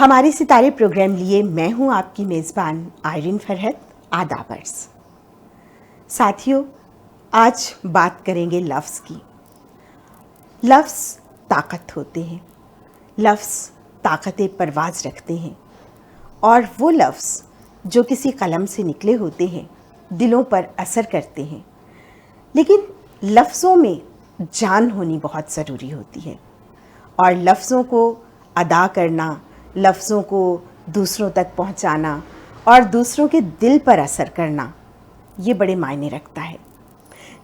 हमारे सितारे प्रोग्राम लिए मैं हूं आपकी मेज़बान आयरिन फरहत। आदाबर्स साथियों, आज बात करेंगे लफ्ज़ की। लफ्ज़ ताकत होते हैं, लफ्ज़ ताकत परवाज़ रखते हैं और वो लफ्ज़ जो किसी कलम से निकले होते हैं दिलों पर असर करते हैं। लेकिन लफ्ज़ों में जान होनी बहुत ज़रूरी होती है और लफ्ज़ों को अदा करना, लफ्ज़ों को दूसरों तक पहुंचाना और दूसरों के दिल पर असर करना, ये बड़े मायने रखता है।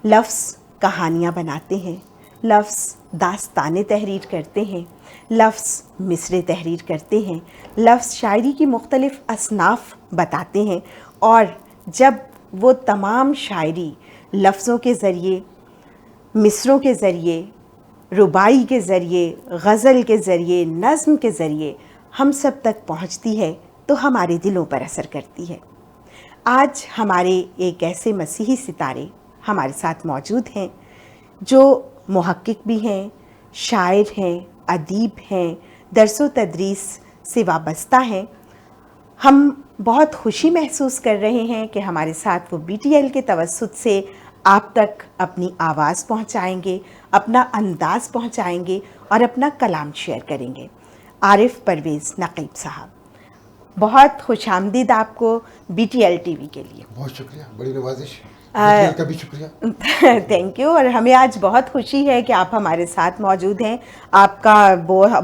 लफ्ज़ कहानियाँ बनाते हैं, लफ्ज़ दास्तानें तहरीर करते हैं, लफ्ज़ मिसरे तहरीर करते हैं, लफ्ज़ शायरी की मुख्तलिफ़ असनाफ़ बताते हैं और जब वो तमाम शायरी लफ्ज़ों के ज़रिए, मिसरों के ज़रिए, रुबाई के ज़रिए, गज़ल के ज़रिए, नज़्म के ज़रिए हम सब तक पहुंचती है तो हमारे दिलों पर असर करती है। आज हमारे एक ऐसे मसीही सितारे हमारे साथ मौजूद हैं जो मुहक्किक भी हैं, शायर हैं, अदीब हैं, दरसो तदरीस से वाबस्ता हैं। हम बहुत खुशी महसूस कर रहे हैं कि हमारे साथ वो BTL के तवस्सुत से आप तक अपनी आवाज़ पहुंचाएंगे, अपना अंदाज़ पहुंचाएंगे और अपना कलाम शेयर करेंगे। आरिफ परवेज़ नकीब साहब, बहुत खुशामदीद आपको BTL TV के लिए। बहुत शुक्रिया, बड़ी नवाजिश। BTL का भी शुक्रिया। Thank you. और हमें आज बहुत खुशी है कि आप हमारे साथ मौजूद हैं। आपका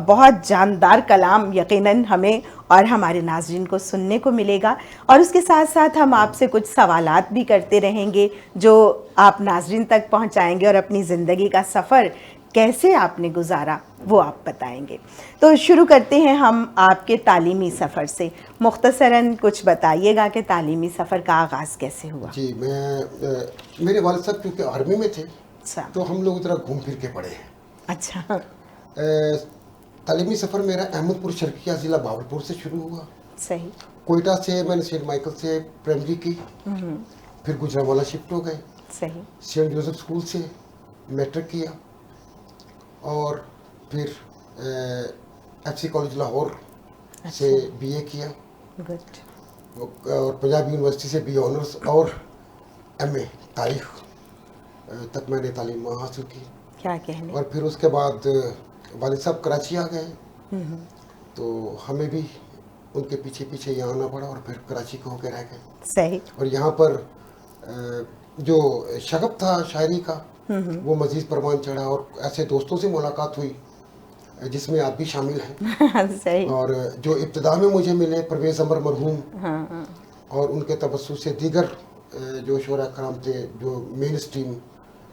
बहुत जानदार कलाम यकीनन हमें और हमारे नाज़रीन को सुनने को मिलेगा और उसके साथ साथ हम आपसे कुछ सवालात भी करते रहेंगे जो आप नाज़रीन तक पहुंचाएंगे और अपनी ज़िंदगी का सफ़र कैसे आपने गुजारा वो आप बताएंगे। तो शुरू करते हैं हम आपके तालीमी सफ़र से। मुख्तसरन कुछ बताइएगा कि तालीमी सफ़र का आगाज़ कैसे हुआ? जी, मेरे वालिद साहब क्योंकि आर्मी में थे तो हम लोग इतना घूम फिर के पढ़े हैं। अच्छा। तालीमी सफ़र मेरा अहमदपुर शर्किया ज़िला भावलपुर से शुरू हुआ। सही। कोयटा से मैंने सेंट माइकल से प्राइमरी की, फिर गुजरांवाला शिफ्ट हो गए। सही। सेंट जोसेफ स्कूल से मैट्रिक किया और फिर FC कॉलेज लाहौर से BA किया। गुड। और पंजाब यूनिवर्सिटी से BA ऑनर्स और MA तारीख तक मैंने तालीम हासिल की। क्या कहने। और फिर उसके बाद वालिद साहब कराची आ गए तो हमें भी उनके पीछे पीछे यहाँ आना पड़ा और फिर कराची को होकर रह गए। सही। और यहाँ पर जो शगफ था शायरी का वो मजीद परवान चढ़ा और ऐसे दोस्तों से मुलाकात हुई जिसमें आप भी शामिल हैं। सही। और जो इब्तिदा में मुझे मिले परवेज़ अमर मरहूम और उनके तबस्सुस से दीगर जो शोरा कराम थे जो मेन स्ट्रीम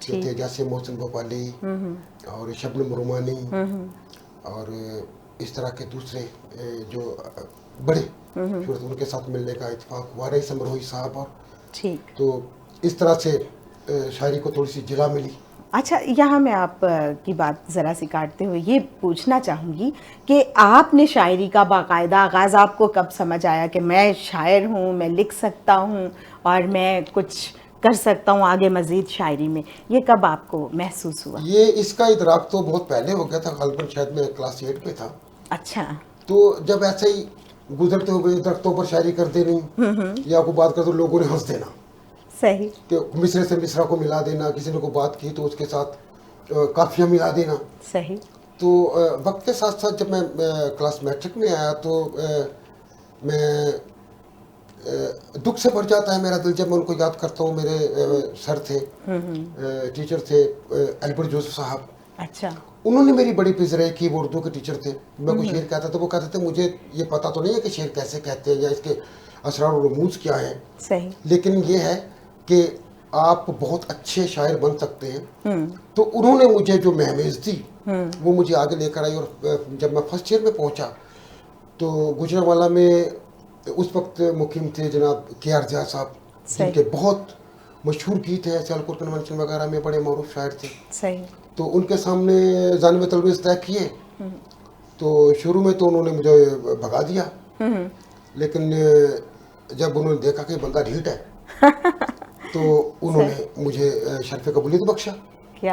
थे, जैसे मोहसिन भोपाली और शबनम रुमानी और इस तरह के दूसरे जो बड़े शोरा उनके साथ मिलने का इत्तेफाक हुआ, रईस अमरोही साहब और ठीक। तो इस तरह से शायरी को थोड़ी सी जिला मिली। अच्छा, यहाँ मैं आप की बात ज़रा सी काटते हुए ये पूछना चाहूँगी कि आपने शायरी का बाकायदा आगाज़ आपको कब समझ आया कि मैं शायर हूँ, मैं लिख सकता हूँ और मैं कुछ कर सकता हूँ आगे मज़ीद शायरी में? ये कब आपको महसूस हुआ? ये इसका इदराक तो बहुत पहले हो गया था, ग़ालिबन शायद मैं क्लास 8 में था। अच्छा। तो जब ऐसे ही गुजरते हुए दरख्तों पर शायरी कर देनी या कोई बात कर तो लोगों ने हंस देना। सही। कि मिसरे से मिसरा को मिला देना, किसी ने कोई बात की तो उसके साथ काफिया मिला देना। सही। तो वक्त के साथ साथ जब मैं क्लास मैट्रिक में आया तो मैं दुख से भर जाता है मेरा दिल जब मैं उनको याद करता हूँ। मेरे सर थे, टीचर थे एल्बर्ट जोसेफ साहब। अच्छा। उन्होंने मेरी बड़ी पिजराई की। वो उर्दू के टीचर थे। मैं कोई शेर कहता था वो कहते थे मुझे ये पता तो नहीं है कि शेर कैसे कहते हैं या इसके असरार और रमूज क्या है, सही। लेकिन ये है कि आप बहुत अच्छे शायर बन सकते हैं। तो उन्होंने मुझे जो महमेज दी वो मुझे आगे लेकर आई और जब मैं फर्स्ट ईयर में पहुंचा तो गुजरांवाला में उस वक्त मुकीम थे जनाब KR ज़िया साहब, जिनके बहुत मशहूर गीत हैं, सियालकोट कन्वेंशन वगैरह में बड़े मरूफ शायर थे। सही। तो उनके सामने जानवे तलवीज़ तय किए तो शुरू में तो उन्होंने मुझे भगा दिया, लेकिन जब उन्होंने देखा कि बंदा ढीठ है तो उन्होंने मुझे शर्फ कबूलियत बख्शा।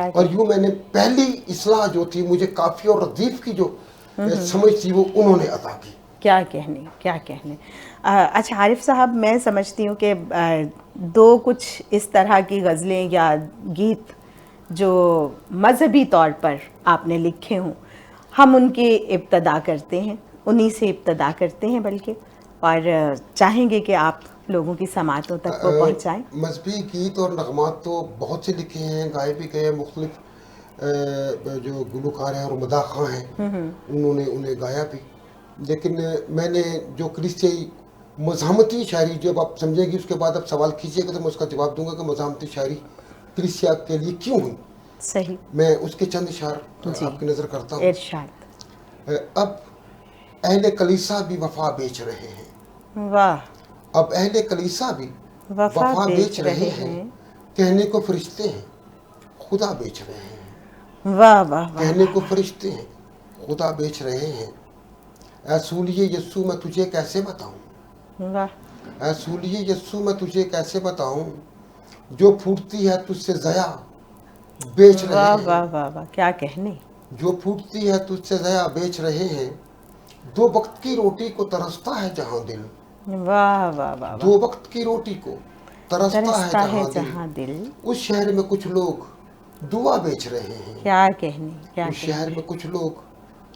और यूँ मैंने पहली इस्लाह जो थी मुझे काफ़ी और रदीफ की जो समझ थी वो उन्होंने अता की। क्या कहने, क्या कहने। अच्छा आरिफ साहब, मैं समझती हूँ कि दो कुछ इस तरह की गज़लें या गीत जो मजहबी तौर पर आपने लिखे हों, हम उनकी इब्तदा करते हैं, उन्हीं से इब्तदा करते हैं बल्कि, और चाहेंगे कि आप लोगों की समातों तक वो पहुँचाएँ। मजहबी गीत और नगमात तो बहुत से लिखे हैं, गाए भी गए, मुख्तलिफ जो गुलकार हैं और मदा खां हैं उन्होंने उन्हें गाया भी। लेकिन मैंने जो क्रिश्चियन मज़ामती शायरी, जब आप समझेंगे उसके बाद आप सवाल कीजिएगा तो मैं उसका जवाब दूंगा कि मज़ामती शायरी क्रिश्चिया के लिए क्यों हुई। सही। मैं उसके चंद इशार जी, आपकी नज़र करता हूँ। इरशाद। अब अहले कलीसा भी वफा बेच रहे हैं। वाह। अब अहले कलीसा भी वफा वफा बेच रहे रहे हैं। हैं। कहने को फरिश्ते हैं, खुदा बेच रहे हैं। वाह वाह वाह। कहने को फरिश्ते हैं, खुदा बेच रहे हैं। ऐसूलिए यस्सू मैं तुझे कैसे बताऊं, वाह। ऐसूलिए यस्सू मैं तुझे कैसे बताऊं, जो फूटती है तुझसे ज़या बेच रहे वाह हैं। वाह वाह वाह, क्या कहने। जो फूटती है तुझसे ज़या बेच रहे हैं। दो वक्त की रोटी को तरसता है जहां दिल, वाह वाह वाह वाह। दो वक्त की रोटी को तरसता है तरसता है जहां दिल। जहाँ दिल। उस शहर में कुछ लोग दुआ बेच रहे हैं। क्या कहने, क्या उस शहर कहने। में कुछ लोग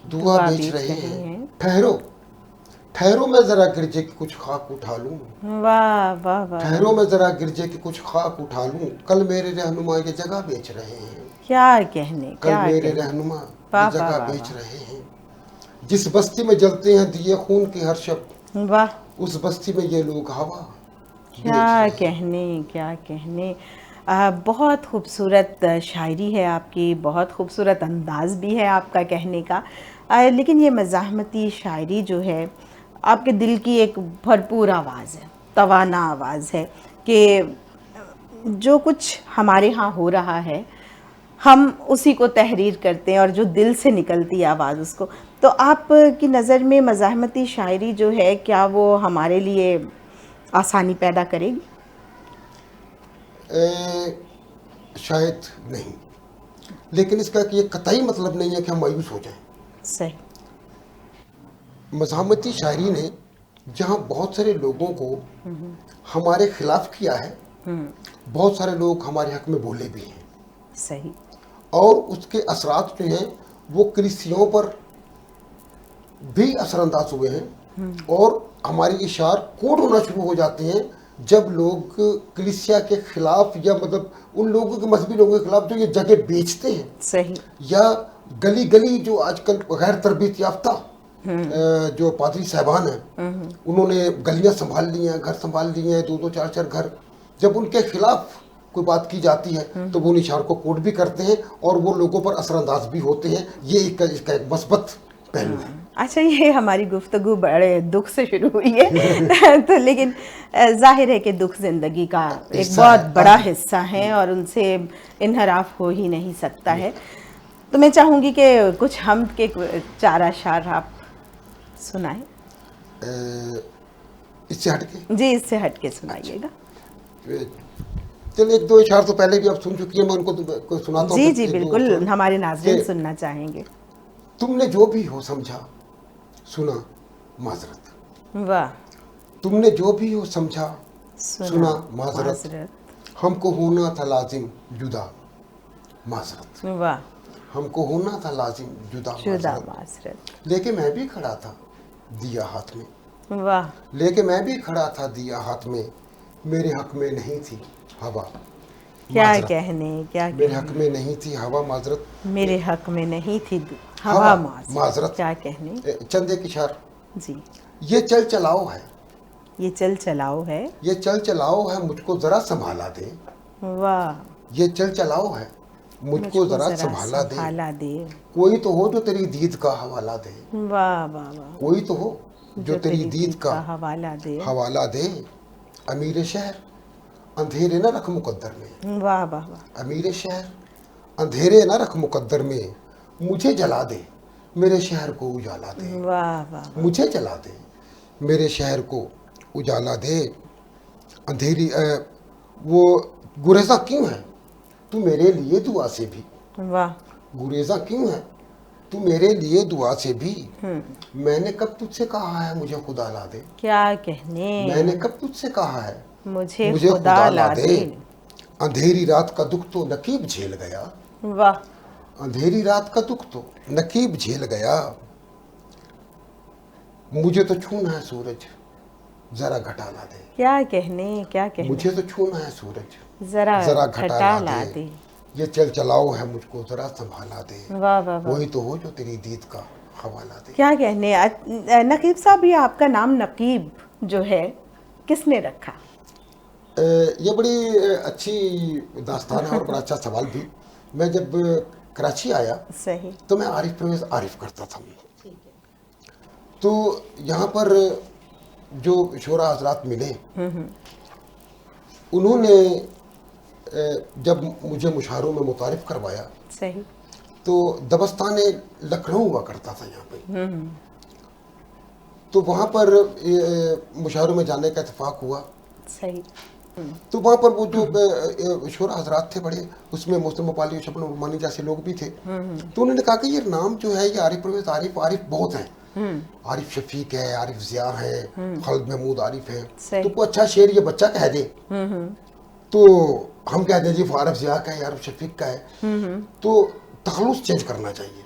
दुआ दुआ बेच बेच रहे रहे हैं। हैं। ठहरो ठहरो मैं जरा गिरजे की कुछ खाक उठा लूं, वाह वाह वाह। ठहरो मैं जरा गिरजे की कुछ खाक उठा लूं। कल मेरे रहनुमा ये जगह बेच रहे हैं। क्या कहने, कल क्या मेरे कहने। रहनुमा वाह ये वाह जगह वाह बेच वाह। रहे हैं। जिस बस्ती में जलते हैं दिए खून की हर शब, वाह। उस बस्ती में ये लोग हवा बेच क्या रहे हैं। कहने, क्या कहने। बहुत खूबसूरत शायरी है आपकी, बहुत खूबसूरत अंदाज़ भी है आपका कहने का। लेकिन ये मज़ाहमती शायरी जो है, आपके दिल की एक भरपूर आवाज़ है, तवाना आवाज़ है कि जो कुछ हमारे यहाँ हो रहा है हम उसी को तहरीर करते हैं, और जो दिल से निकलती है आवाज़ उसको। तो आप की नज़र में मज़ाहमती शायरी जो है, क्या वो हमारे लिए आसानी पैदा करेगी? शायद नहीं, लेकिन इसका ये कतई मतलब नहीं है कि हम मायूस हो जाएं। सही। मज़ाहमती शायरी ने जहाँ बहुत सारे लोगों को हमारे खिलाफ किया है, बहुत सारे लोग हमारे हक में बोले भी हैं, सही। और उसके असरात जो हैं वो क्रिश्चियों पर भी असरअंदाज हुए हैं। और हमारी इशार कोड होना शुरू हो जाते हैं जब लोग कलीसिया के खिलाफ, या मतलब उन लोगों के मजहबी लोगों के खिलाफ जो ये जगह बेचते हैं। सही। या गली गली जो आजकल गैर तरबियत याफ्ता जो पादरी साहबान हैं, उन्होंने गलियां संभाल ली हैं, घर संभाल लिए हैं, दो दो चार चार घर। जब उनके खिलाफ कोई बात की जाती है तो वो उन इशार को कोड भी करते हैं और वो लोगों पर असरअंदाज भी होते हैं। ये इसका एक मस्बत पहलू है। अच्छा, ये हमारी गुफ्तगू बड़े दुख से शुरू हुई है तो लेकिन जाहिर है कि दुख ज़िंदगी का एक बहुत बड़ा हिस्सा है और उनसे इनहराफ हो ही नहीं सकता है। तो मैं चाहूँगी कि कुछ हम के चार अशार आप सुनाएं। इससे हटके? जी, इससे हटके सुनाइएगा। चलिए, एक दो इशार तो पहले भी आप सुन चुकी हैं, मैं उनको सुनाता हूँ। जी जी बिल्कुल, हमारे नाज़रीन सुनना चाहेंगे। तुमने जो भी हो समझा सुना माजरत। वाह। तुमने जो भी हो समझा सुना माजरत। हमको होना था लाजिम जुदा माजरत। वाह। हमको होना था लाजिम जुदा माजरत। लेके मैं भी खड़ा था दिया हाथ में। वाह। लेके मैं भी खड़ा था दिया हाथ में। मेरे हक में नहीं थी हवा। क्या कहने, क्या कहने। मेरे हक में नहीं थी हवा माजरत। मेरे हक में नहीं थी हवा माजरत। क्या कहने। चंद एक इशार। जी। ये चल चलाओ है, ये चल चलाओ है, ये चल चलाओ है, मुझको जरा संभाला दे। वाह। ये चल चलाओ है, मुझको जरा संभाला दे। कोई तो हो जो तेरी दीद का हवाला दे। वाह वाह वाह। कोई तो हो जो तेरी दीद का हवाला दे। अमीर शहर अंधेरे न रख मुकद्दर में। वाह वाह वाह। अमीर शहर अंधेरे न रख मुकद्दर में। मुझे जला दे मेरे शहर को उजाला दे। वाह वाह। मुझे जला दे मेरे शहर को उजाला दे। अंधेरी वो गुरेजा क्यों है तू मेरे लिए दुआ से भी। वाह। गुरेजा क्यों है तू मेरे लिए दुआ से भी, मैंने कब तुझसे कहा है मुझे खुदा ला दे। क्या कहने, मैंने कब तुझसे कहा है मुझे मुझे खुदा ला दे। अंधेरी रात का दुख तो नकीब झेल गया, वाह, अंधेरी रात का दुख तो नकीब झेल गया, मुझे तो छूना है सूरज जरा घटा ला दे। क्या कहने, क्या कहने, मुझे तो छूना है सूरज जरा जरा घटा ला दे। ये चल चलाओ है मुझको जरा संभाला दे। वाह वाह वाह, वही तो हो जो तेरी दीद का हवाला दे। क्या कहने। नकीब साहब, ये आपका नाम नकीब जो है किसने रखा? ये बड़ी अच्छी दास्तान है और बड़ा अच्छा सवाल भी। मैं जब कराची आया सही, तो मैं आरिफ परवेज आरिफ करता था। तो यहाँ पर जो शोरा हजरात मिले, उन्होंने जब मुझे मुशायरों में मुतारिफ करवाया, सही, तो दबस्तान लखनऊ हुआ करता था यहाँ पे। तो वहाँ पर मुशायरों में जाने का इत्तेफाक हुआ। सही, तो वहाँ पर वो जो शोरा हजरात थे बड़े, उसमें मोहसिन भोपाली, शबनम रुमानी जैसे लोग भी थे। तो उन्होंने कहा कि ये नाम जो है ये आरिफ परवेज आरिफ, आरिफ बहुत हैं। आरिफ शफीक है, आरिफ जिया है, खालिद महमूद आरिफ है। तो कोई अच्छा शेर ये बच्चा कह दे तो हम कहते हैं जी आरिफ जिया का है, आरिफ शफीक का है। तो तखल्लुस चेंज करना चाहिए।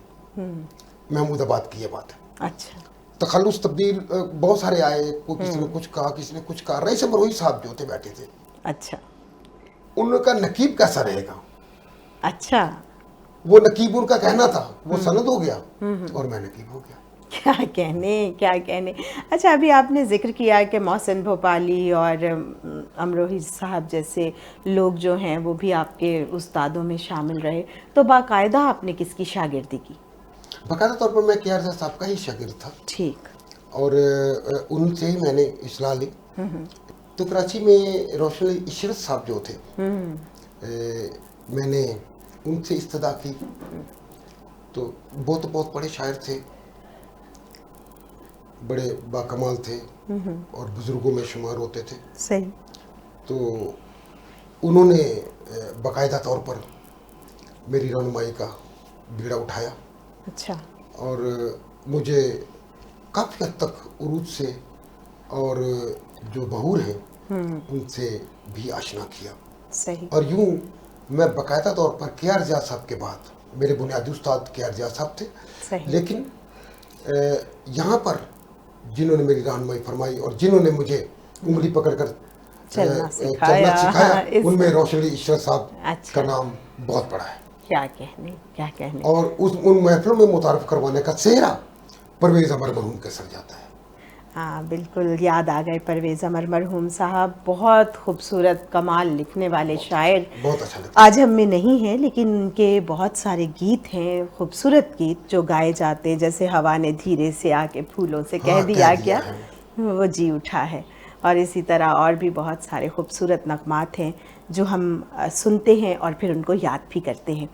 महमूदाबाद की ये बात है। अच्छा, तखल्लुस तब्दील बहुत सारे आए, कोई किसी ने कुछ कहा, किसी ने कुछ कहा। रईस मरहूई साहब जो थे बैठे थे, अच्छा, उनका नकीब कैसा रहेगा। अच्छा, वो नकीब उनका कहना था, वो सनद हो गया और मैं नकीब हो गया। क्या कहने, क्या कहने। अच्छा, अभी आपने जिक्र किया कि मोहसिन भोपाली और अमरोही साहब जैसे लोग जो हैं वो भी आपके उस्तादों में शामिल रहे, तो बाकायदा आपने किसकी शागिर्दी की? बाकायदा तौर पर मैं KR साहब का ही शागिर्द था। ठीक। और उनसे ही मैंने इस्लाह ली। तो कराची में रोशन इशरत साहब जो थे, मैंने उनसे इस्तदा की। तो वो तो बहुत बड़े शायर थे, बड़े बाकमाल थे और बुजुर्गों में शुमार होते थे। सही। तो उन्होंने बाकायदा तौर पर मेरी रहनुमाई का बीड़ा उठाया। अच्छा। और मुझे काफ़ी हद तक उरूज से और जो बहूर हैं उनसे भी आशना किया। सही। और यूं मैं बाकायदा तौर पर KR जिया साहब के बाद, मेरे बुनियादी उस्ताद KR जिया साहब थे। सही। लेकिन यहाँ पर जिन्होंने मेरी रहनुमाई फरमाई और जिन्होंने मुझे उंगली पकड़कर चलना सिखाया, उनमें रोशन इशरत साहब अच्छा, का नाम बहुत बड़ा है। क्या कहने, क्या कहने। और उन महफिलों में मुतारफ करवाने का सेहरा परवेज़ अमर मरहूम के सर जाता है। हाँ, बिल्कुल याद आ गए परवेज़ अमर मरहूम साहब, बहुत खूबसूरत कमाल लिखने वाले शायर। बहुत अच्छा लगता है। आज हम में नहीं है, लेकिन उनके बहुत सारे गीत हैं, खूबसूरत गीत जो गाए जाते, जैसे हवा ने धीरे से आके फूलों से कह दिया क्या, वो जी उठा है। और इसी तरह और भी बहुत सारे खूबसूरत नगमात हैं जो हम सुनते हैं और फिर उनको याद भी करते हैं।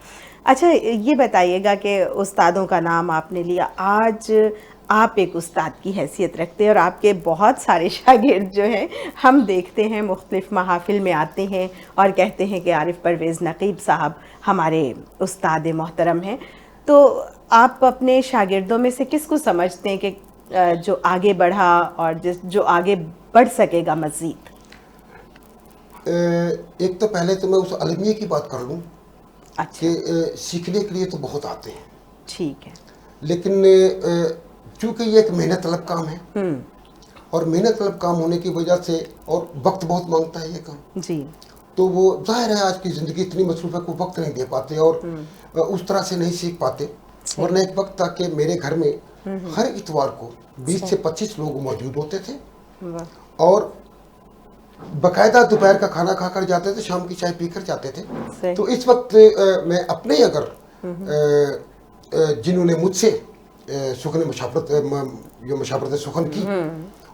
अच्छा, ये बताइएगा कि उस्तादों का नाम आपने लिया, आज आप एक उस्ताद की हैसियत रखते हैं और आपके बहुत सारे शागिर्द जो हैं हम देखते हैं मुख्तलिफ महाफिल में आते हैं और कहते हैं कि आरिफ परवेज़ नकीब साहब हमारे उस्ताद मोहतरम हैं। तो आप अपने शागिर्दों में से किसको समझते हैं कि जो आगे बढ़ा और जो आगे बढ़ सकेगा मज़ीद? एक तो पहले तो मैं उस अलमिया की बात कर लूँ। अच्छा। कि सीखने के लिए तो बहुत आते हैं, ठीक है, लेकिन चूँकि ये एक मेहनत तलब काम है और मेहनत तलब काम होने की वजह से और वक्त बहुत मांगता है ये काम जी, तो वो जाहिर है आज की ज़िंदगी इतनी मसरूफ़ है को वक्त नहीं दे पाते और उस तरह से नहीं सीख पाते। वरना एक वक्त था कि मेरे घर में हर इतवार को 20 से 25 लोग मौजूद होते थे और बाकायदा दोपहर का खाना खाकर जाते थे, शाम की चाय पीकर जाते थे। तो इस वक्त मैं अपने अगर जिन्होंने मुझसे सुखन मुशावरत सुखन की,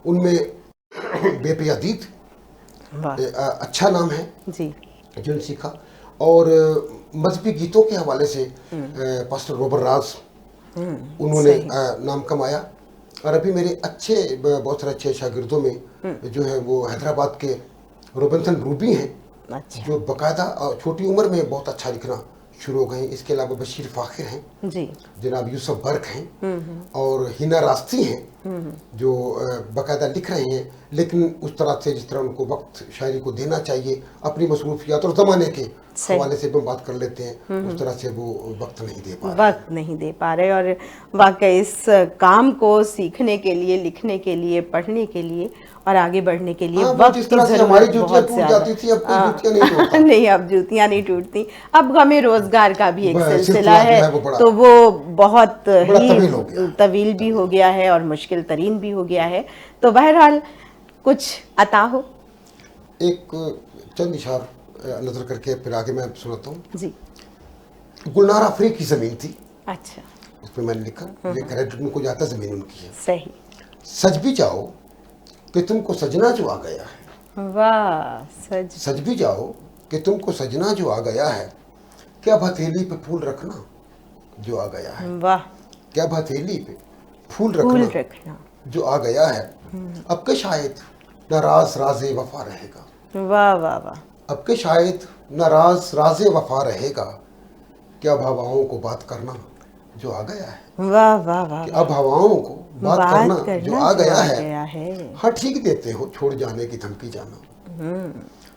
उनमें बेपियादीद अच्छा नाम है जी, जो सीखा। और मजहबी गीतों के हवाले से पास्टर रोबर राज उन्होंने नाम कमाया। और अभी मेरे अच्छे बहुत सारे अच्छे शागिर्दों में जो है वो हैदराबाद के रोबिन्सन रूबी हैं। अच्छा। जो बाकायदा छोटी उम्र में बहुत अच्छा लिखना शुरू हो गए। इसके अलावा बशीर फाखिर हैं जी, जनाब, यूसुफ बर्क हैं और हिना रास्ती हैं जो बाकायदा लिख रहे हैं, लेकिन उस तरह से जिस तरह उनको वक्त शायरी को देना चाहिए, अपनी मसरूफियात और ज़माने के हवाले से भी बात कर लेते हैं, उस तरह से वो वक्त नहीं दे पा रहे। वक्त नहीं दे पा रहे। और वाकई इस काम को सीखने के लिए, लिखने के लिए, पढ़ने के लिए और आगे बढ़ने के लिए वक्त की ज़रूरत बहुत ज़्यादा। जाती थी, अब कोई जुतियां नहीं टूटता। नहीं, अब जूतियाँ नहीं टूटती। अब हमें रोजगार का भी एक सिलसिला है, वो तो वो बहुत तवील हो गया। ही तवील भी हो गया है और मुश्किल तरीन भी हो गया है। तो बहरहाल कुछ अता हो। एक चंद इशार नजर करके फिर आगे मैं सुनाता हूँ जी। गुलनार आफरी की ज़मीन थी, अच्छा, उस पर मैंने लिखा, ये क्रेडिट उनको जाता, ज़मीन उनकी है। सही। सज भी जाओ कि तुमको सजना जो आ गया है। वाह, सज भी जाओ कि तुमको सजना जो आ गया है। क्या हथेली पे फूल रखना जो आ गया है। वाह, क्या हथेली पे फूल फूल रखना रखना जो आ गया है। अब के शायद नाराज राज़े वफा रहेगा। वाह वाह वाह। अब के शायद नाराज राज़े वफा रहेगा। क्या अब हवाओं को बात करना जो आ गया है। वाह वाह वाह। कि अब हवाओं को बात करना जो आ गया है। हाँ ठीक देते हो छोड़ जाने की धमकी जाना।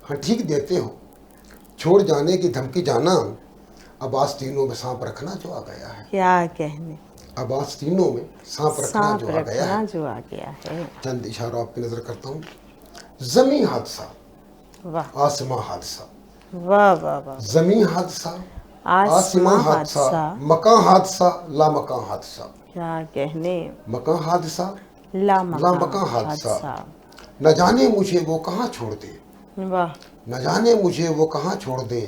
हाँ ठीक देते हो छोड़ जाने की धमकी जाना। अब आस्तीनों में सांप रखना जो आ गया है। क्या कहने। अब आस्तीनों में सांप रखना जो आ गया है। चंद इशारों आप पे नजर करता हूँ। जमीन हादसा, वाह, आसमां हादसा। वाह वाह वाह। जमीन हादसा, आसमां हादसा, मकान हादसा, लामकान हादसा। क्या कहने। मकान हादसा, लामकान हादसा। न जाने मुझे वो कहाँ छोड़ दे। वाह। न जाने मुझे वो कहाँ छोड़ दे।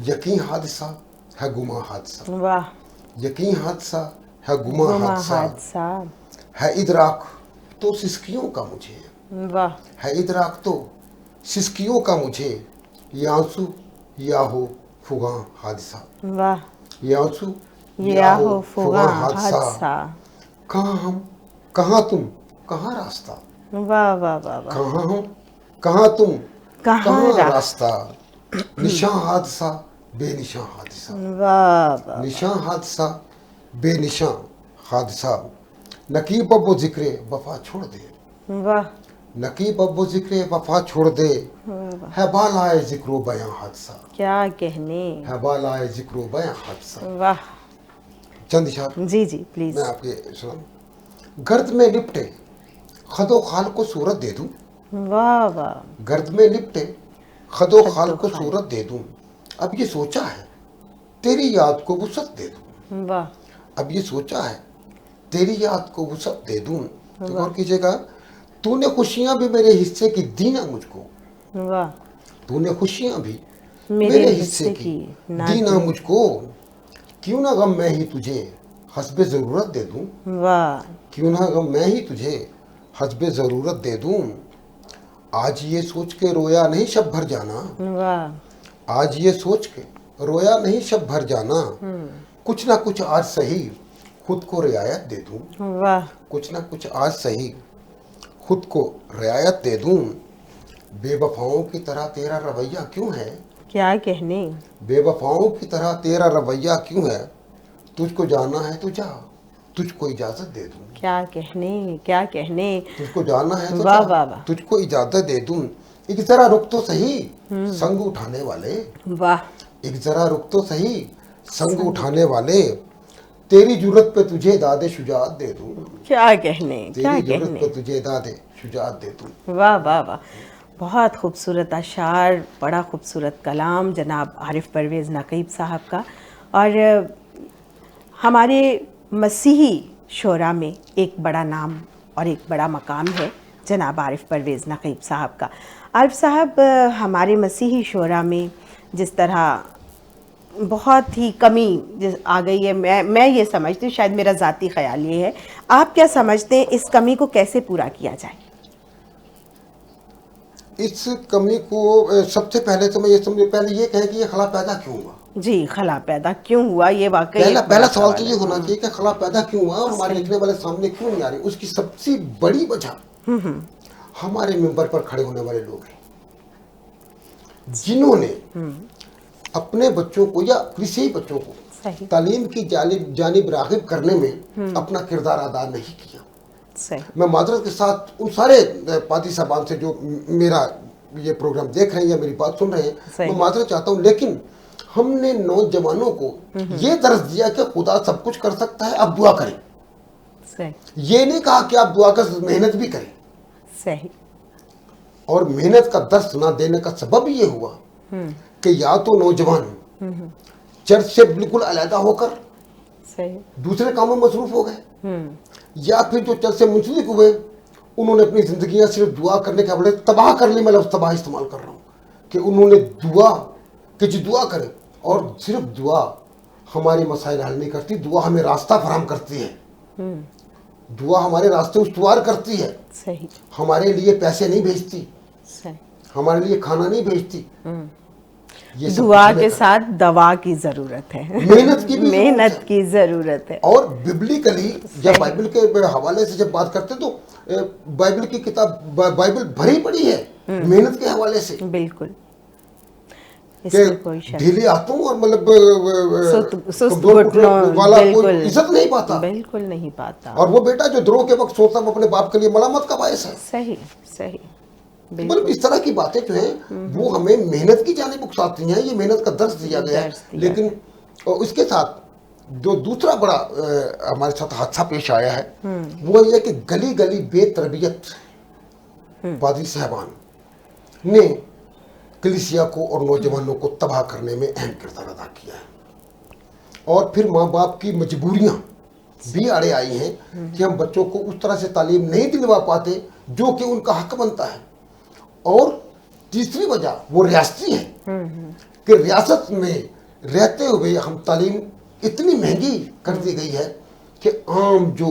यकीन हादसा है गुमा हादसा। वाह। यकीन हादसा है गुमा हादसा। है इदराक तो सिसकियों का मुझे। वाह। है इदराक तो सिसकियों का मुझे। ये आंसू या हो फुगा हादसा। वाह। ये आंसू या हो फुगा हादसा। कहाँ हम कहाँ तुम कहाँ रास्ता। वाह वाह वाह वाह। कहाँ हम कहाँ तुम कहाँ रास्ता। निशान हादसा बेनिशान हादसा। वाह वाह। निशान हादसा बेनिशान हादसा। नकीब अब वो जिक्र वफा छोड़ दे। वाह। नकीब अब वो जिक्र वफा छोड़ दे। है बालाए जिक्रो बयां हादसा। क्या कहने। है बालाए जिक्रो बयां हादसा। वाह। चंद इशार जी जी प्लीज। मैं आपके सुनाऊं। गर्द में लिपटे खदो खाल को सूरत दे दूं। वाह वाह। गर्द में लिपटे खदो खाल को सूरत दे दूं। अब ये सोचा है तेरी याद को वुसअत दे दूं। वाह। अब ये सोचा है तेरी याद को वुसअत दे दूं। तो गौर कीजिएगा, तूने खुशियां भी मेरे हिस्से की दी ना मुझको। वाह। तूने खुशियां भी मेरे हिस्से की दी ना मुझको। क्यों ना गम मैं ही तुझे हस्बे ज़रूरत दे दूं। वाह। क्यों ना गम मैं ही तुझे हस्बे ज़रूरत दे दूं। आज ये सोच के रोया नहीं शब भर जाना। वाह। आज ये सोच के रोया नहीं शब भर जाना। कुछ ना कुछ आज सही खुद को रियायत दे दूं। वाह। कुछ ना कुछ आज सही खुद को रियायत दे दूं। बेवफाओं की तरह तेरा रवैया क्यों है। क्या कहने। बेवफाओं की तरह तेरा रवैया क्यों है। तुझको जाना है तो जा, तुझको इजाजत दे दूं। क्या कहने, क्या कहने। तुझको जाना है तो वाह जा, वाह वाह। तुझको इजाजत दे दूं। एक जरा रुक तो सही संग उठाने वाले। वाह। एक जरा रुक तो सही संग उठाने वाले। तेरी जुर्रत पे तुझे दादे शुजात दे दूं। क्या कहने, क्या तेरी जुर्रत कहने। पे तुझे दादे शुजात दे दूं। वाह वाह वाह। बहुत खूबसूरत अशार, बड़ा खूबसूरत कलाम जनाब आरिफ परवेज़ नकीब साहब का। और हमारे मसीही शोरा में एक बड़ा नाम और एक बड़ा मकाम है जनाब आरिफ परवेज़ नकीब साहब का। आरिफ साहब, हमारे मसीही शोरा में जिस तरह बहुत ही कमी आ गई है, मैं ये समझती हूँ, शायद मेरा ज़ाती ख्याल ये है, आप क्या समझते हैं इस कमी को कैसे पूरा किया जाए। इस कमी को सबसे पहले तो मैं ये समझ पहले ये कहें कि ये खला पैदा क्यों हुआ। जी, खला पैदा क्यों हुआ, ये वाकई पहला सवाल तो ये होना चाहिए कि खला पैदा क्यों हुआ और हमारे लिखने वाले सामने क्यों नहीं आ रही। उसकी सबसे बड़ी वजह हमारे मिंबर पर खड़े होने वाले लोग हैं, जिन्होंने अपने बच्चों को या किसी बच्चों को सही तालीम की जानिब राग़िब करने में अपना किरदार अदा नहीं किया। सही मैं माजरत के साथ उन सारे पादी साहबान से जो मेरा ये प्रोग्राम देख रहे हैं या मेरी बात सुन रहे हैं, सही। मैं माजरत चाहता हूँ, लेकिन हमने नौजवानों को ये दर्ज दिया कि खुदा सब कुछ कर सकता है, आप दुआ करें। सही ये नहीं कहा कि आप दुआ कर मेहनत भी करें। सही और मेहनत का दर्स ना देने का सबब ये हुआ कि या तो नौजवान चर्च से बिल्कुल अलहदा होकर सही दूसरे कामों में मसरूफ हो गए, या फिर जो चर्च से मुंसलिक हुए उन्होंने अपनी जिंदगियां सिर्फ दुआ करने के बजाय तबाह कर ली। मैं लफ्ज़ तबाह इस्तेमाल कर रहा हूँ कि उन्होंने दुआ कि जी दुआ करें, और सिर्फ दुआ हमारे मसाइल हल नहीं करती, दुआ हमें रास्ता फराहम करती है, दुआ हमारे रास्ते उस्तवार करती है, सही हमारे लिए पैसे नहीं भेजती, सही हमारे लिए खाना नहीं भेजती। ये सब दुआ कुछ हमें के कर- साथ दवा की जरूरत है, मेहनत की भी जरूरत मेहनत है। की जरूरत है। और बिब्लिकली जब बाइबल के हवाले से जब बात करते तो बाइबल की किताब बाइबल भरी पड़ी है मेहनत के हवाले से, बिल्कुल, कि इसमें कोई शक ढीले हाथों और मतलब सुस्त कमजोर घुटनों घुटनों, वाला कोई बिल्कुल इज्जत नहीं पाता। बिल्कुल नहीं पाता। और वो बेटा जो द्रोह के वक्त सोचता है वो अपने बाप के लिए मलामत का बायस है। सही सही मतलब इस तरह की बातें जो हैं वो हमें मेहनत की जानिब उकसाती हैं, ये मेहनत का दर्स दिया गया है। दर्स दिया लेकिन और इसके साथ जो दूसरा बड़ा हमारे साथ हादसा पेश आया है वो ये कि गली गली बेतरबियत पादरी साहबान ने कलीसिया को और नौजवानों को तबाह करने में अहम किरदार अदा किया है। और फिर माँ बाप की मजबूरियाँ भी आड़े आई हैं कि हम बच्चों को उस तरह से तालीम नहीं दिलवा पाते जो कि उनका हक बनता है। और तीसरी वजह वो रियासती है कि रियासत में रहते हुए हम तालीम इतनी महंगी कर दी गई है कि आम जो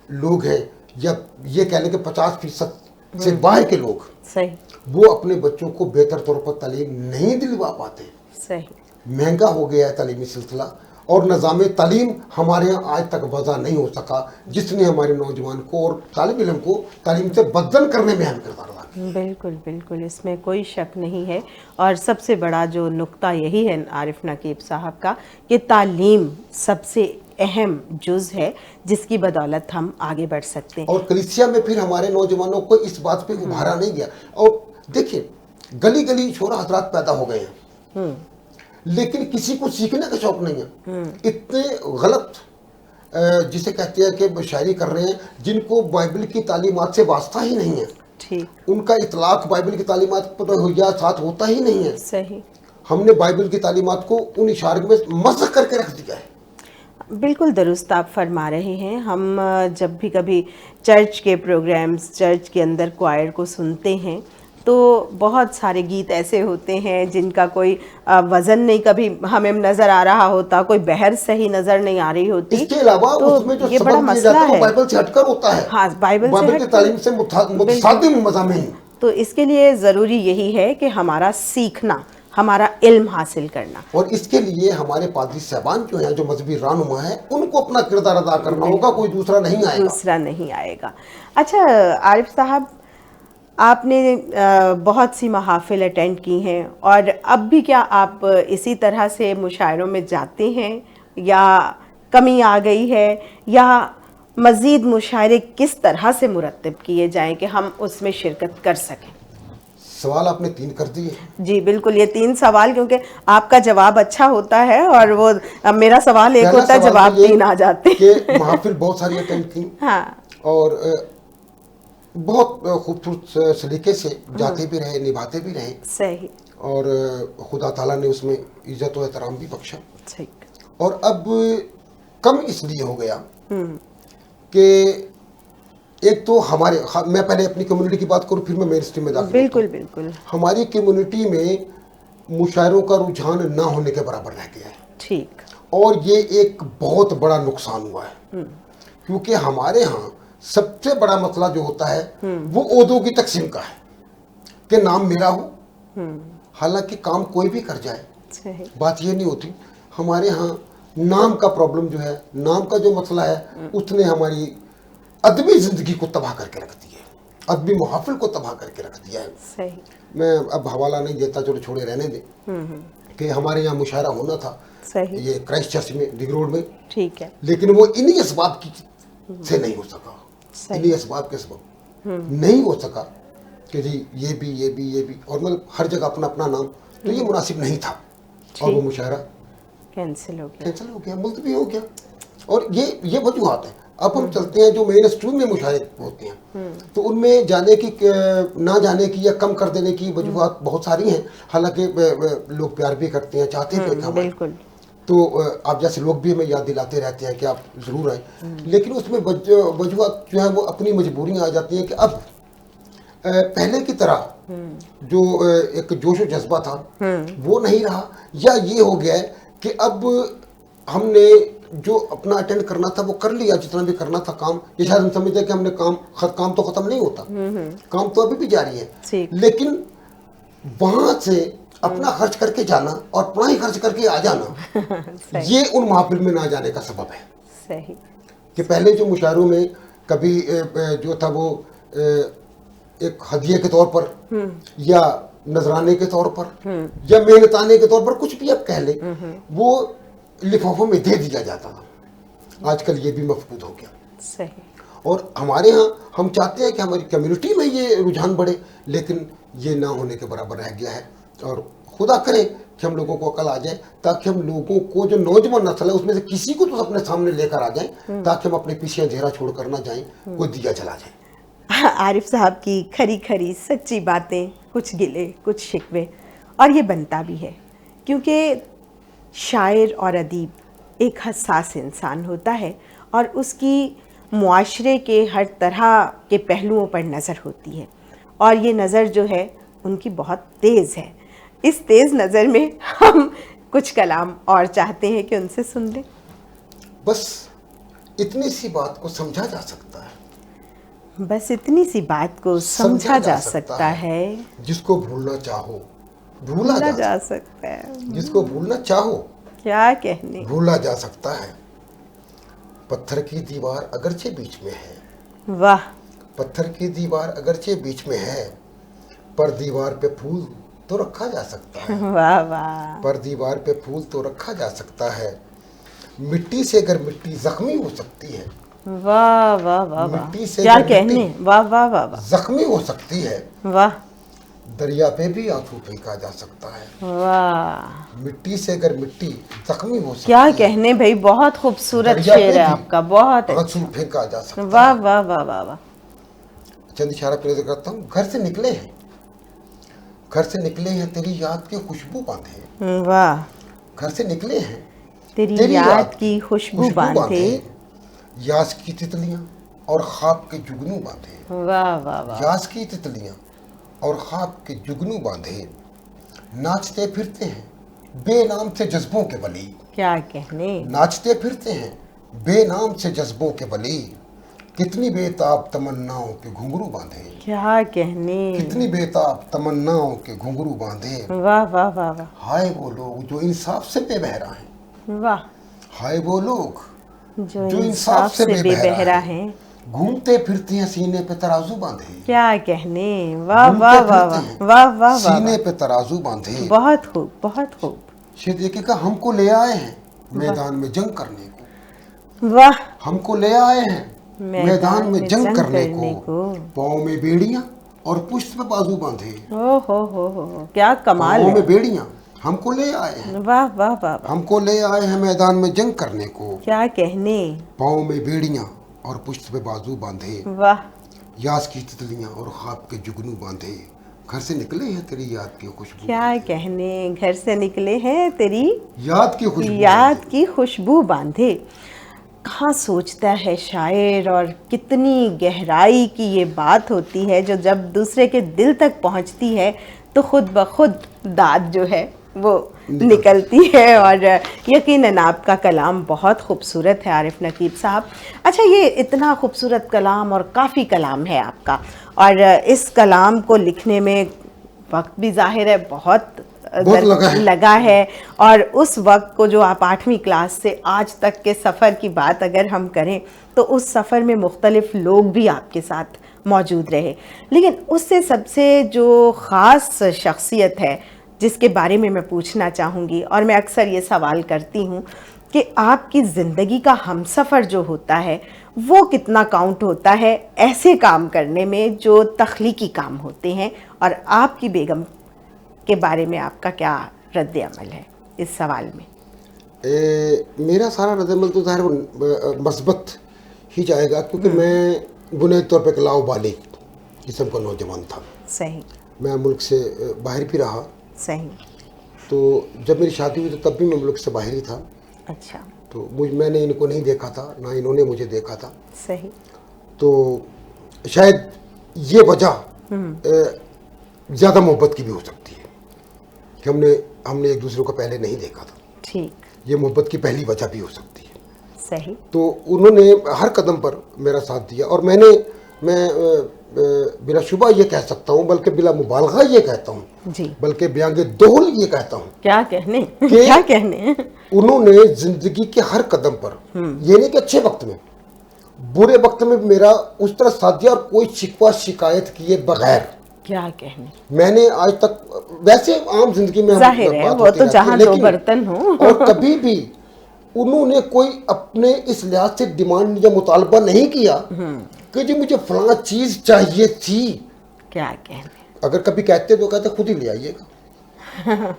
लोग हैं या ये कह लें कि 50% से बाहर के लोग सही वो अपने बच्चों को बेहतर तौर पर तालीम नहीं दिलवा पाते। सही महंगा हो गया है तालीमी सिलसिला, और निज़ाम तालीम हमारे यहाँ आज तक वजह नहीं हो सका जिसने हमारे नौजवान को और तालिब इल्म को तालीम से बदल करने में अहम किरदार अदा किया। बिल्कुल बिल्कुल, इसमें कोई शक नहीं है। और सबसे बड़ा जो नुक्ता यही है आरिफ नकीब साहब का कि तालीम सबसे अहम जुज़ है जिसकी बदौलत हम आगे बढ़ सकते हैं। और कलीसिया में फिर हमारे नौजवानों को इस बात पे उभारा नहीं गया। और देखिए गली गली छोरा हजरात पैदा हो गए हैं लेकिन किसी को सीखने का शौक नहीं है। इतने गलत जिसे कहते हैं कि शायरी कर रहे हैं जिनको बाइबल की तालीमात से वास्ता ही नहीं है, ठीक, उनका इतलाक बाइबल की तालीमात पर या साथ होता ही नहीं है। सही, हमने बाइबल की तालीमात को उन इशारे में मस्ख करके रख दिया है। बिल्कुल दुरुस्त आप फरमा रहे हैं। हम जब भी कभी चर्च के प्रोग्राम्स, चर्च के अंदर क्वायर को सुनते हैं तो बहुत सारे गीत ऐसे होते हैं जिनका कोई वज़न नहीं कभी हमें नज़र आ रहा होता, कोई बहर सही नज़र नहीं आ रही होती। इसके अलावा तो उसमें जो ये बड़ा सबक दिया मसला जाता है वो है। बाइबल से हटकर होता है। हाँ, बाइबल से की हटकर। तालीम से मुतसादिम मज़ामीन। तो इसके लिए ज़रूरी यही है कि हमारा सीखना, हमारा इल्म हासिल करना। और इसके लिए हमारे पादरी साहबान जो हैं, जो मजहबी रहनुमा है, उनको अपना किरदार अदा करना होगा, कोई दूसरा नहीं आएगा। दूसरा नहीं आएगा। अच्छा आरिफ साहब, आपने बहुत सी महाफिल अटेंड की हैं और अब भी क्या आप इसी तरह से मुशायरों में जाते हैं या कमी आ गई है, या मज़ीद मुशायरे किस तरह से मुरतब किए जाएं कि हम उसमें शिरकत कर सकें? सवाल आपने 3 कर दिए। जी बिल्कुल, ये 3 सवाल, क्योंकि आपका जवाब अच्छा होता है और वो मेरा सवाल एक होता है, जवाब 3 आ जाते हैं। कि महाफिल बहुत सारी अटेंड की हाँ, और बहुत खूबसूरत सलीके से जाते भी रहे, निभाते भी रहे, सही, और खुदा ताला ने उसमें इज्जत और एहतराम भी बख्शा। ठीक, और अब कम इसलिए हो गया कि एक तो मैं पहले अपनी कम्युनिटी की बात करूं फिर मैं मेन स्ट्रीम में दाखिल बिल्कुल बिल्कुल, हमारी कम्युनिटी में मुशायरों का रुझान ना होने के बराबर रह गया है। ठीक, और ये एक बहुत बड़ा नुकसान हुआ है क्योंकि हमारे यहाँ सबसे बड़ा मसला जो होता है वो ओहदों की तकसीम का है कि नाम मेरा हो, हालांकि काम कोई भी कर जाए, सही, बात ये नहीं होती। हमारे यहाँ नाम का प्रॉब्लम जो है, नाम का जो मसला है, उसने हमारी अदबी ज़िंदगी को तबाह करके रख दिया है, अदबी मुहाफिल को तबाह करके रख दिया है। सही, मैं अब हवाला नहीं देता, चलो छोड़े रहने दें। कि हमारे यहाँ मुशायरा होना था, सही, ये क्राइस्ट चर्च में, रिंग रोड में, ठीक है, लेकिन वो इन्हीं असबाब की से नहीं हो सका, इन्हीं असबाब के सबब नहीं हो सका कि जी ये भी और मतलब हर जगह अपना अपना नाम, तो ये मुनासिब नहीं था और वो मुशायरा कैंसिल हो गया, मुल्तवी हो गया। और ये वजूहात है। अब हम चलते हैं जो मेन स्ट्रीम में मुशायरे होते हैं, तो उनमें जाने की ना जाने की या कम कर देने की वजूहात बहुत सारी हैं। हालांकि लोग प्यार भी करते हैं, चाहते हैं कि हम बिल्कुल, तो आप जैसे लोग भी हमें याद दिलाते रहते हैं कि आप ज़रूर आए, लेकिन उसमें वजूहात जो है वो अपनी मजबूरियाँ आ जाती हैं कि अब पहले की तरह जो एक जोश और जज्बा था वो नहीं रहा, या ये हो गया है कि अब हमने जो अपना अटेंड करना था वो कर लिया, जितना भी करना था काम। ये शायद हम समझते हैं कि हमने काम तो खत्म नहीं होता, काम तो अभी भी जारी है, लेकिन वहां से अपना खर्च करके जाना और अपना ही खर्च करके आ जाना ये उन महफिल में ना जाने का सबब है। सही, कि पहले जो मुशायरों में कभी जो था वो एक हदिये के तौर पर या नजराने के तौर पर या मेहनताने के तौर पर, कुछ भी आप कह ले, वो लिफाफों में दे दिया जाता था। आजकल ये भी मफकूद हो गया। सही, और हमारे यहाँ हम चाहते हैं कि हमारी कम्युनिटी में ये रुझान बढ़े, लेकिन ये ना होने के बराबर रह गया है। और खुदा करे कि हम लोगों को अकल आ जाए, ताकि हम लोगों को जो नौजवान नस्ल है उसमें से किसी को तो अपने सामने लेकर आ जाए, ताकि हम अपने पीछे अंधेरा छोड़ कर ना जाएं, कोई दिया जला जाए। आरिफ साहब की खरी खरी सच्ची बातें, कुछ गिले कुछ शिकवे, और ये बनता भी है क्योंकि शायर और अदीब एक हसास इंसान होता है और उसकी मुआशरे के हर तरह के पहलुओं पर नज़र होती है, और ये नज़र जो है उनकी बहुत तेज़ है। इस तेज़ नज़र में हम कुछ कलाम और चाहते हैं कि उनसे सुन लें। बस इतनी सी बात को समझा जा सकता है, बस इतनी सी बात को समझा जा सकता है, जिसको भूलना चाहो भूला जा सकता है, जिसको भूलना चाहो क्या कहने, भूला जा सकता है। पत्थर की दीवार अगरचे बीच में है, वाह, पत्थर की दीवार अगरचे बीच में है, पर दीवार पे फूल तो रखा जा सकता है, वाह वाह, पर दीवार पे फूल तो रखा जा सकता है। मिट्टी से अगर मिट्टी जख्मी हो सकती है, वाह वाह वाह, मिट्टी से क्या कहने, वाह वाह वाह वाह, जख्मी हो सकती है, वाह, दरिया पे भी आंसू फेंका जा सकता है। वाह, मिट्टी से अगर मिट्टी जख्मी हो सकती क्या है, कहने भाई, बहुत खूबसूरत शेर है आपका, बहुत आंसू फेंका जा सकता है। वाह वाह वाह वाह वाह। चंद इशारा पेश करता हूँ। घर से निकले हैं, घर से निकले हैं, तेरी याद की खुशबू बांधे, वाह, घर से निकले हैं, तेरी याद की खुशबू बांधे, यास की तितलियां और ख्वाब के जुगनू बांधे, वाह वाह वाह, यास की तितलियां और ख्वाब के जुगनू बांधे, नाचते फिरते हैं बेनाम से जज्बों के वली, क्या कहने, नाचते फिरते हैं बेनाम से जज्बों के वली, कितनी बेताब तमन्नाओं के घुंघरू बांधे, क्या कहने, कितनी बेताब तमन्नाओं के घुंघरू बांधे। वाह वाह वाह वाह, हाय वो लोग जो इंसाफ से बेबहरा हैं, वाह, हाय वो लोग जो इंसाफ से बेबहरा हैं, घूमते फिरते हैं सीने पे तराजू बांधे, क्या कहने, वाह वाह वाह वाह वाह वाह, सीने पे तराजू बांधे, बहुत खूब, बहुत खूब। शेर देखिएगा, हमको ले आए हैं मैदान में जंग करने को, वाह, हमको ले आए हैं मैदान में जंग करने को, पाँव में बेड़ियां और पुष्ट पे बाजू बांधे, ओ हो, क्या कमाल है, पाँव में बेड़ियां हमको ले आए हैं, वाह वाह वाह, हमको ले आए हैं मैदान में जंग करने को, क्या कहने, पाँव में बेड़ियां और पुष्ट पे बाजू बांधे, वाह, यास की तितलियां और ख्वाब के जुगनू बांधे, घर से निकले हैं तेरी याद की खुशबू, क्या कहने, घर से निकले हैं तेरी याद की खुशबू बांधे। कहाँ सोचता है शायर, और कितनी गहराई की ये बात होती है जो जब दूसरे के दिल तक पहुँचती है तो खुद ब खुद दाद जो है वो निकलती है। और यकीनन आपका कलाम बहुत खूबसूरत है आरिफ नकीब साहब। अच्छा, ये इतना खूबसूरत कलाम और काफ़ी कलाम है आपका, और इस कलाम को लिखने में वक्त भी ज़ाहिर है बहुत लगा है, और उस वक्त को जो आप 8वीं क्लास से आज तक के सफ़र की बात अगर हम करें तो उस सफ़र में मुख्तलिफ़ लोग भी आपके साथ मौजूद रहे, लेकिन उससे सबसे जो ख़ास शख्सियत है जिसके बारे में मैं पूछना चाहूँगी, और मैं अक्सर ये सवाल करती हूँ कि आपकी ज़िंदगी का हमसफ़र जो होता है वो कितना काउंट होता है ऐसे काम करने में जो तख्लीकी काम होते हैं, और आपकी बेगम के बारे में आपका क्या रद्द अमल है इस सवाल में? मेरा सारा रद्द-ए-अमल तो ज़ाहिर मस्बत ही जाएगा, क्योंकि मैं बुनियादी तौर पर एक लाओबाली किस्म का नौजवान था। सही। मैं मुल्क से बाहर भी रहा। सही। तो जब मेरी शादी हुई तो तब भी मैं मुल्क से बाहर ही था। अच्छा। तो मैंने इनको नहीं देखा था, ना इन्होंने मुझे देखा था। सही। तो शायद ये वजह ज़्यादा मोहब्बत की भी हो सकती है कि हमने एक दूसरे को पहले नहीं देखा था। ठीक। ये मोहब्बत की पहली वजह भी हो सकती है। सही। तो उन्होंने हर कदम पर मेरा साथ दिया, और मैं बिला शुबा ये कह सकता हूँ, बल्कि बिला मुबालगा ये कहता हूँ जी, बल्कि बयान दोहल ये कहता हूँ, क्या कहने क्या कहने, उन्होंने जिंदगी के हर कदम पर, ये नहीं कि अच्छे वक्त में, बुरे वक्त में मेरा उस तरह साथ दिया, और कोई शिकवा शिकायत किए बगैर। क्या कहने, मैंने आज तक, वैसे आम जिंदगी में जाहिर है वो तो जहाँ दो बर्तन हो, और कभी भी उन्होंने कोई अपने इस लिहाज से डिमांड या मुतालबा नहीं किया कि जी मुझे फलां चीज चाहिए थी। क्या कहने, अगर कभी कहते तो कहते खुद ही ले आइएगा।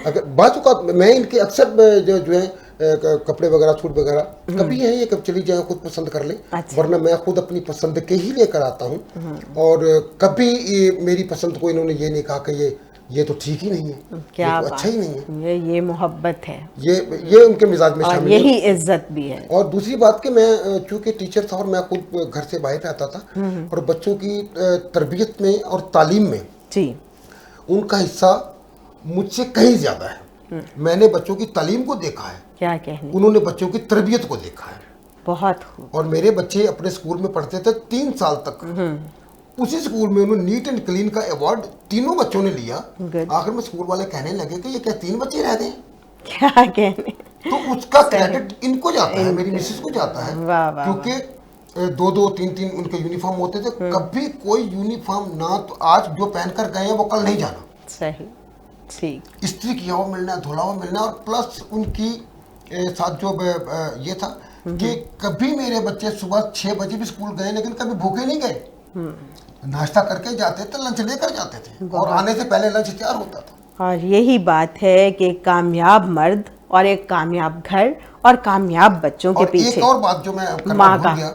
अगर बात का मैं इनके अक्सर जो है कपड़े वगैरह सूट वगैरह कभी है ये कब चली जाए खुद पसंद कर ले। अच्छा। वरना मैं खुद अपनी पसंद के ही लेकर आता हूँ। और कभी मेरी पसंद को इन्होंने ये नहीं कहा कि ये तो ठीक ही नहीं है, क्या ये तो अच्छा ही नहीं है। ये मोहब्बत है, ये उनके मिजाज में शामिल है, यही इज्जत भी है। और दूसरी बात कि मैं चूंकि टीचर था और मैं खुद घर से बाहर रहता था, और बच्चों की तरबियत में और तालीम में जी उनका हिस्सा मुझसे कहीं ज्यादा है। मैंने बच्चों की तालीम को देखा है, क्या कहने, उन्होंने बच्चों की तरबियत को देखा है। बहुत और मेरे बच्चे अपने स्कूल में पढ़ते थे 3 साल तक, उसी स्कूल में उन्होंने नीट एंड क्लीन का अवार्ड तीनों बच्चों ने लिया। आखिर में स्कूल वाले कहने लगे कि ये क्या 3 बच्चे रह गए, क्या कहने, तो उसका क्रेडिट इनको जाता है, मेरी मिसेस को जाता है। वाह वाह, क्योंकि 2-2 3-3 उनके यूनिफॉर्म होते थे, कभी कोई यूनिफॉर्म ना तो आज जो पहन कर गए हैं वो कल नहीं जाना। सही, ठीक, इस्त्री किया हुआ मिलना, धुला हुआ मिलना। और प्लस उनकी साथ जो ये था कि कभी मेरे बच्चे सुबह 6 बजे भी स्कूल गए, लेकिन कभी भूखे नहीं गए। नाश्ता करके जाते थे, लंच लेकर जाते थे, और आने से पहले लंच तैयार होता था। और यही बात है कि कामयाब मर्द और एक कामयाब घर और कामयाब बच्चों के पीछे। एक और बात जो मैं करना भूल गया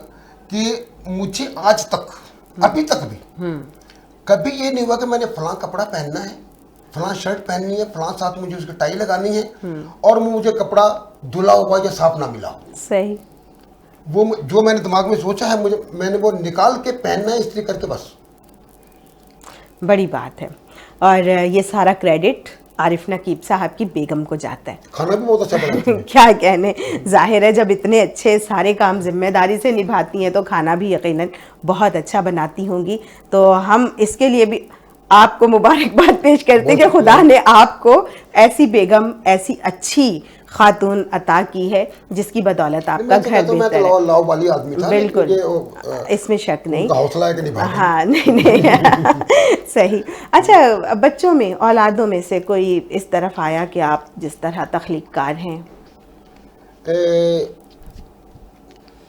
कि मुझे आज तक, अभी तक भी कभी ये नहीं हुआ कि मैंने फलां कपड़ा पहनना है, फलां शर्ट पहननी है, फलां साथ मुझे उसकी टाई लगानी है, और मुझे कपड़ा धुला हुआ या साफ ना मिला। सही, वो जो मैंने दिमाग में सोचा है मैंने वो निकाल के पहनना है, इस्त्री करके, बस। बड़ी बात है। और ये सारा क्रेडिट आरिफ नकीब साहब की बेगम को जाता है। खाना भी बहुत अच्छा बनाती हैं। क्या कहने, जाहिर है जब इतने अच्छे सारे काम जिम्मेदारी से निभाती हैं तो खाना भी यकीनन बहुत अच्छा बनाती होंगी। तो हम इसके लिए भी आपको मुबारकबाद पेश करते हैं कि खुदा ने आपको ऐसी बेगम, ऐसी अच्छी खातून अता की है जिसकी बदौलत आपका घर बेहतर है। लाओ वाली आदमी था, बिल्कुल, इसमें शक नहीं। हौसला है कि नहीं भाई। हाँ, नहीं सही। अच्छा, बच्चों में, औलादों में से कोई इस तरफ आया कि आप जिस तरह तख्लीक़कार हैं?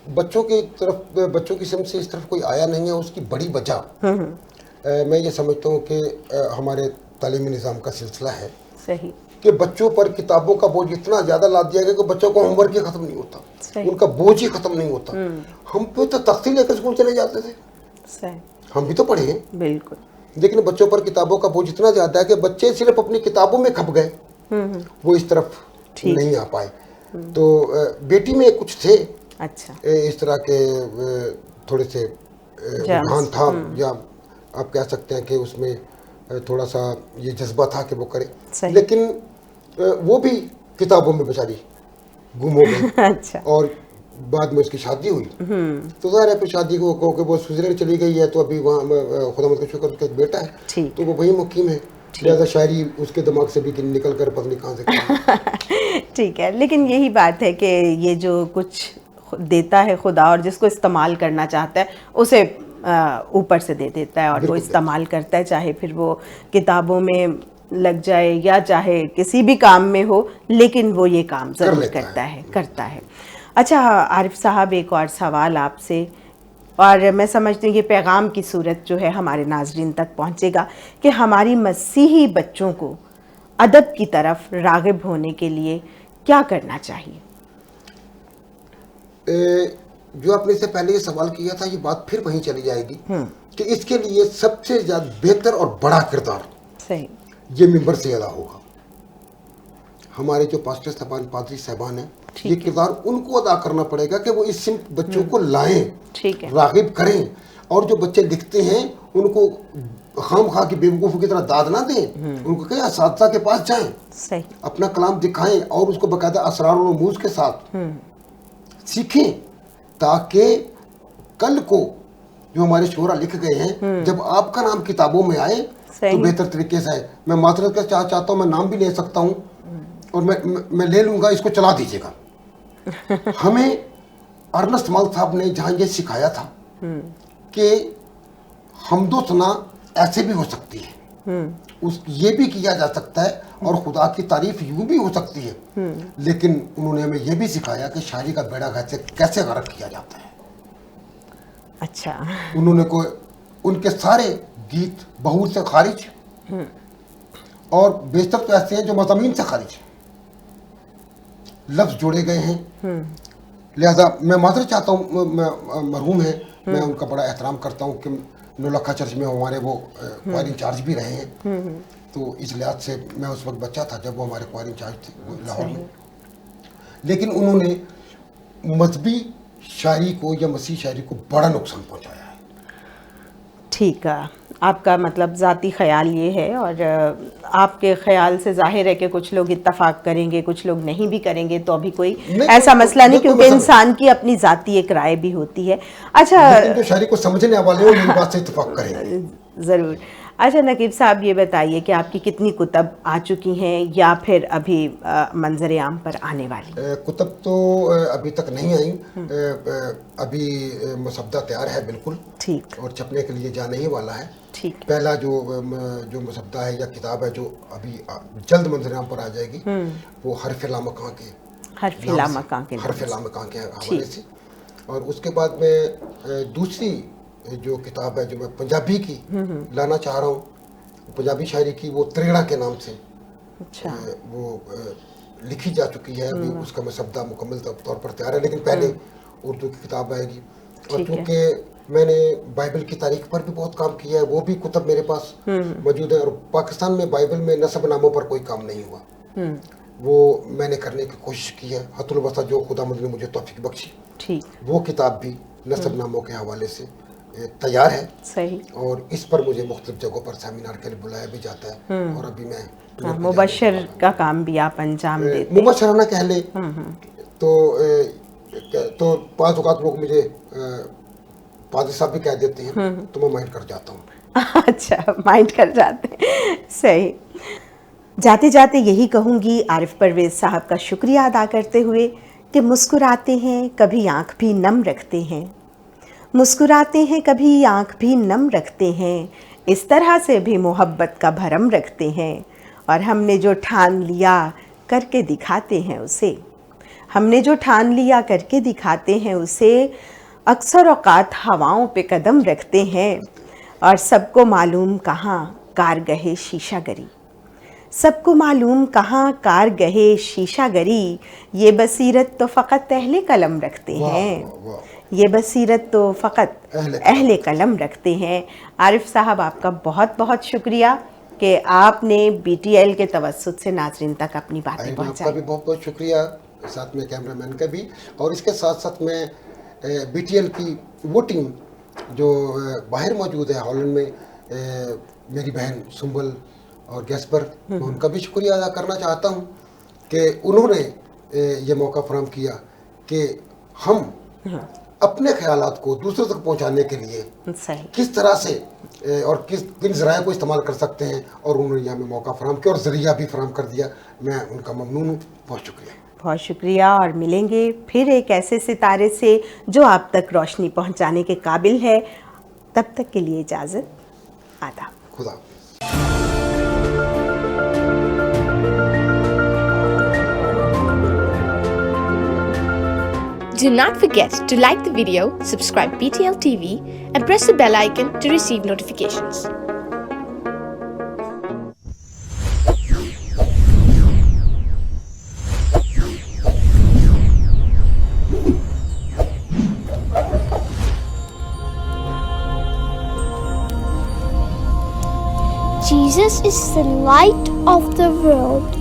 बच्चों की समझ से इस तरफ कोई आया नहीं है। उसकी बड़ी वजह मैं ये समझता हूँ कि हमारे तालीमी निज़ाम का सिलसिला है। सही, कि बच्चों पर किताबों का बोझ इतना ज़्यादा लाद दिया गया कि बच्चों को होमवर्क ही ख़त्म नहीं होता, उनका बोझ ही ख़त्म नहीं होता। हम पे तो तख्ती लेकर स्कूल चले जाते थे, सही, हम भी तो पढ़े हैं, बिल्कुल। लेकिन बच्चों पर किताबों का बोझ इतना ज़्यादा है कि बच्चे सिर्फ अपनी किताबों में खप गए, वो इस तरफ नहीं आ पाए। तो बेटी में कुछ थे अच्छा, इस तरह के थोड़े से रुझान था, या आप कह सकते हैं कि उसमें थोड़ा सा ये जज्बा था कि वो करे, लेकिन वो भी किताबों में बेचारी गुम हो गई। अच्छा। और बाद में उसकी शादी हुई, तो ज़ाहिर है फिर शादी को वो स्विट्जरलैंड चली गई है, तो अभी वहाँ खुदा का शुक्र उसका एक बेटा है, तो वो वही मुकीम है। ज़्यादा शायरी उसके दिमाग से भी निकल कर पता नहीं कहाँ से। ठीक है, लेकिन यही बात है कि ये जो कुछ देता है खुदा, और जिसको इस्तेमाल करना चाहता है उसे ऊपर से दे देता है, और वो इस्तेमाल करता है, चाहे फिर वो किताबों में लग जाए या चाहे किसी भी काम में हो, लेकिन वो ये काम ज़रूर करता है। अच्छा आरिफ साहब, एक और सवाल आपसे, और मैं समझती हूँ ये पैगाम की सूरत जो है हमारे नाजरीन तक पहुँचेगा कि हमारी मसीही बच्चों को अदब की तरफ राग़िब होने के लिए क्या करना चाहिए? जो आपने इससे पहले ये सवाल किया था, ये बात फिर वहीं चली जाएगी कि इसके लिए सबसे ज्यादा बेहतर और बड़ा किरदार सही ये मिंबर से अदा होगा। हमारे जो पास्टर साहबान, पादरी साहबान हैं, ये किरदार उनको अदा करना पड़ेगा कि वो इस बच्चों को लाएं, राग़िब करें, और जो बच्चे लिखते हैं उनको खाम-खा की बेवकूफ़ों की तरह दाद ना दें, उनको कहें असातिज़ा के पास जाएं, अपना कलाम दिखाएं और उसको बाकायदा असरार और रमूज़ के साथ सीखें, ताकि कल को जो हमारे शोरा लिख गए हैं, जब आपका नाम किताबों में आए तो बेहतर तरीके से आए। मैं मातरत का चाहता हूँ, मैं नाम भी ले सकता हूँ और मैं ले लूँगा, इसको चला दीजिएगा। हमें अर्नस्ट मल साहब ने जहाँ ये सिखाया था कि हमदो सना ऐसे भी हो सकती है, ये भी किया जा सकता है और खुदा की तारीफ यूं भी हो सकती है, लेकिन उन्होंने हमें यह भी सिखाया कि शायरी का बेड़ा कैसे गर्क किया जाता है। अच्छा, उन्होंने उनके सारे गीत बहुत से खारिज और बेशतर तो ऐसे हैं जो मज़ामीन से खारिज लफ्ज़ जोड़े गए हैं। लिहाजा मैं माजरत चाहता हूँ, मरहूम है, मैं उनका बड़ा एहतराम करता हूँ कि नौलखा चर्च में हमारे वो क्वायर इंचार्ज भी रहे हैं, तो इस लिहाज से मैं उस वक्त बच्चा था जब वो हमारे क्वायर इंचार्ज थे लाहौर में, लेकिन उन्होंने मजहबी शायरी को या मसीह शायरी को बड़ा नुकसान पहुंचाया है। ठीक है, आपका मतलब ज़ाती ख्याल ये है, और आपके ख्याल से जाहिर है कि कुछ लोग इत्तफाक करेंगे, कुछ लोग नहीं भी करेंगे, तो अभी कोई ऐसा मसला नहीं, क्योंकि इंसान की अपनी ज़ाती एक राय भी होती है। अच्छा, जो शायरी को समझने वाले हो मेरी बात से इत्तफाक करेंगे ज़रूर। अच्छा नकीब साहब, ये बताइए कि आपकी कितनी कुतब आ चुकी हैं या फिर अभी मंजर आम पर आने वाली? कुतब तो अभी तक नहीं आई, अभी मुसद्दा तैयार है बिल्कुल, ठीक, और छपने के लिए जाने ही वाला है। ठीक, पहला जो मुसद्दा है या किताब है जो अभी जल्द मंजर आम पर आ जाएगी, वो हरफ लामकां के हवाले से, और उसके बाद में दूसरी जो किताब है जो मैं पंजाबी की लाना चाह रहा हूँ, पंजाबी शायरी की, वो त्रिगड़ा के नाम से वो लिखी जा चुकी है, अभी उसका मसद्दा मुकम्मल तौर पर तैयार है, लेकिन पहले उर्दू की किताब आएगी। और क्योंकि मैंने बाइबल की तारीख पर भी बहुत काम किया है, वो भी कुतब मेरे पास मौजूद है, और पाकिस्तान में बाइबल में नसब नामों पर कोई काम नहीं हुआ, वो मैंने करने की कोशिश की है। हतुल वसा जो खुदावंद ने मुझे तौफीक बख्शी, ठीक, वो किताब भी नसब नामों के हवाले से तैयार है। सही, और इस पर मुझे मुख्तलिफ जगहों पर सेमिनार के लिए बुलाया भी जाता है, और अभी मैं मुबशर का काम भी आप अंजाम देते हैं। मुबशराना कह ले तो पाँच औकात लोग मुझे पादरी साहब भी कह देते हैं, तो मैं माइंड कर जाता हूँ। अच्छा, माइंड कर जाते हैं, सही। जाते जाते यही कहूँगी आरिफ परवेज़ साहब का शुक्रिया अदा करते हुए कि मुस्कुराते हैं कभी आँख भी नम रखते हैं, मुस्कुराते हैं कभी आँख भी नम रखते हैं, इस तरह से भी मोहब्बत का भरम रखते हैं, और हमने जो ठान लिया करके दिखाते हैं उसे, हमने जो ठान लिया करके दिखाते हैं उसे, अक्सर औकात हवाओं पे कदम रखते हैं, और सबको मालूम कहाँ कारगहे शीशा गरी, सबको मालूम कहाँ कारगहे शीशा गरी, ये बसीरत तो फ़कत अहले कलम रखते हैं, ये बसीरत तो फ़कत अहले कलम रखते हैं। आरिफ साहब, आपका बहुत बहुत शुक्रिया कि आपने BTL के तवस्सुत से नाज़रीन तक अपनी बातें पहुँचाई। आपका भी बहुत बहुत शुक्रिया, साथ में कैमरामैन का भी, और इसके साथ साथ में BTL की वो टीम जो बाहर मौजूद है हॉलैंड में, मेरी बहन सुंबल और गैस्पर, मैं उनका भी शुक्रिया अदा करना चाहता हूँ कि उन्होंने ये मौका फराहम किया कि हम अपने ख्यालात को दूसरों तक पहुंचाने के लिए किस तरह से और किन ज़राए को इस्तेमाल कर सकते हैं, और उन्होंने हमें मौका फराहम किया और ज़रिया भी फराहम कर दिया। मैं उनका ममनून हूँ, बहुत शुक्रिया। बहुत शुक्रिया, और मिलेंगे फिर एक ऐसे सितारे से जो आप तक रोशनी पहुंचाने के काबिल है। तब तक के लिए इजाज़त, आदाब, खुदा। Do not forget to like the video, subscribe BTL TV, and press the bell icon to receive notifications. Jesus is the light of the world.